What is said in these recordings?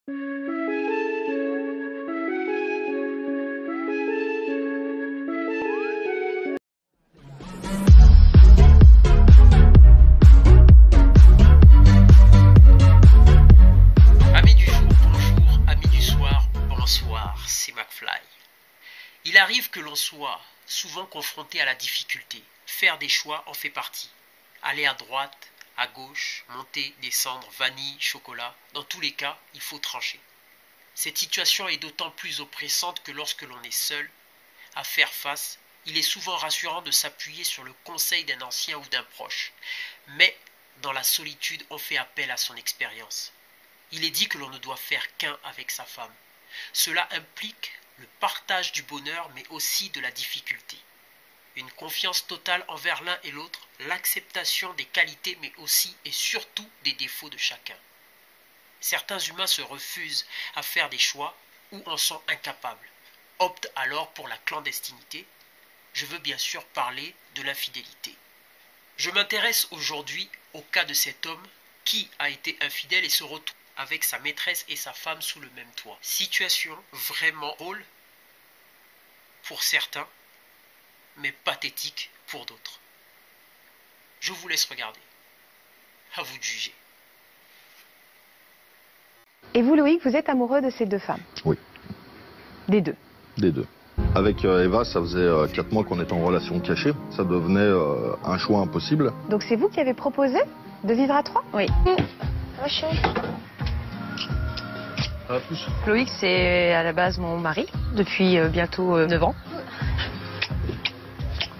Amis du jour, bonjour, amis du soir, bonsoir, c'est McFly. Il arrive que l'on soit souvent confronté à la difficulté. Faire des choix en fait partie. Aller à droite, à gauche, monter, descendre, vanille, chocolat, dans tous les cas, il faut trancher. Cette situation est d'autant plus oppressante que lorsque l'on est seul à faire face, il est souvent rassurant de s'appuyer sur le conseil d'un ancien ou d'un proche. Mais dans la solitude, on fait appel à son expérience. Il est dit que l'on ne doit faire qu'un avec sa femme. Cela implique le partage du bonheur mais aussi de la difficulté. Une confiance totale envers l'un et l'autre, l'acceptation des qualités mais aussi et surtout des défauts de chacun. Certains humains se refusent à faire des choix ou en sont incapables, optent alors pour la clandestinité. Je veux bien sûr parler de l'infidélité. Je m'intéresse aujourd'hui au cas de cet homme qui a été infidèle et se retrouve avec sa maîtresse et sa femme sous le même toit. Situation vraiment drôle pour certains, mais pathétique pour d'autres. Je vous laisse regarder. À vous de juger. Et vous, Loïc, vous êtes amoureux de ces deux femmes? Oui. Des deux? Des deux. Avec Eva, ça faisait 4 mois qu'on était en relation cachée. Ça devenait un choix impossible. Donc c'est vous qui avez proposé de vivre à trois? Oui. Plus. Loïc, c'est à la base mon mari, depuis bientôt 9 ans.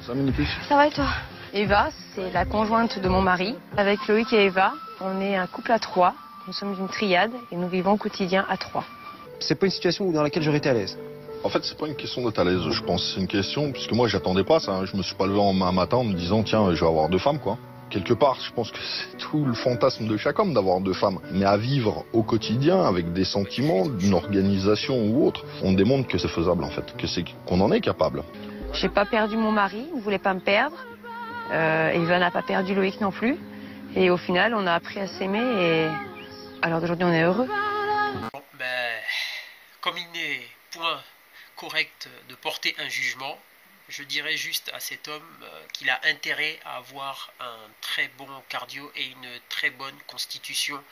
Ça magnifique. Ça va et toi? Eva, c'est la conjointe de mon mari. Avec Loïc et Eva, on est un couple à 3. Nous sommes une triade et nous vivons au quotidien à 3. C'est pas une situation dans laquelle j'aurais été à l'aise. En fait, c'est pas une question d'être à l'aise, je pense. C'est une question, puisque moi, j'attendais pas ça. Hein. Je me suis pas levé un matin en me disant, tiens, je vais avoir 2 femmes, quoi. Quelque part, je pense que c'est tout le fantasme de chaque homme d'avoir 2 femmes. Mais à vivre au quotidien, avec des sentiments, d'une organisation ou autre, on démontre que c'est faisable, en fait. Qu'on en est capable. J'ai pas perdu mon mari, il ne voulait pas me perdre. Eva n'a pas perdu Loïc non plus. Et au final, on a appris à s'aimer et alors d'aujourd'hui, on est heureux. Bon, comme il n'est point correct de porter un jugement, je dirais juste à cet homme qu'il a intérêt à avoir un très bon cardio et une très bonne constitution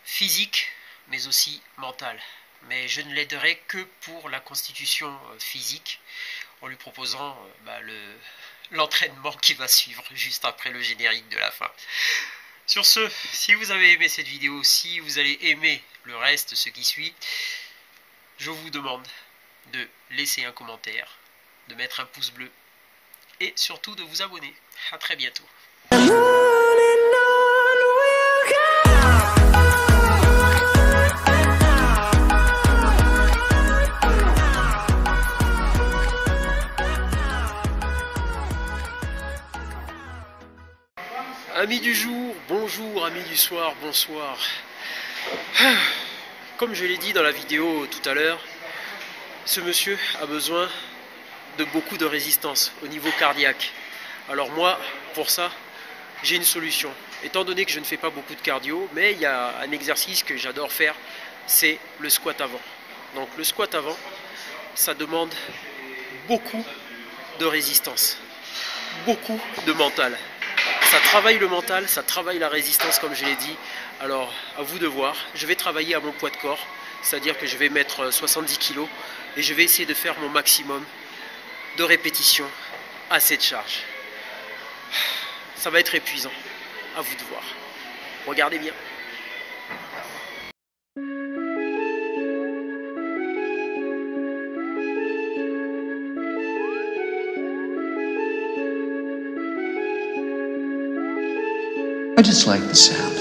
physique, mais aussi mentale. Mais je ne l'aiderai que pour la constitution physique, en lui proposant l'entraînement qui va suivre juste après le générique de la fin. Sur ce, si vous avez aimé cette vidéo, si vous allez aimer le reste, ce qui suit, je vous demande de laisser un commentaire, de mettre un pouce bleu et surtout de vous abonner. À très bientôt. Amis du jour, bonjour, amis du soir, bonsoir. Comme je l'ai dit dans la vidéo tout à l'heure, ce monsieur a besoin de beaucoup de résistance au niveau cardiaque. Alors moi, pour ça, j'ai une solution. Étant donné que je ne fais pas beaucoup de cardio, mais il y a un exercice que j'adore faire, c'est le squat avant. Donc le squat avant, ça demande beaucoup de résistance, beaucoup de mental. Ça travaille le mental, ça travaille la résistance comme je l'ai dit. Alors à vous de voir, je vais travailler à mon poids de corps, c'est-à-dire que je vais mettre 70 kg et je vais essayer de faire mon maximum de répétitions à cette charge. Ça va être épuisant, à vous de voir. Regardez bien. I just like the sound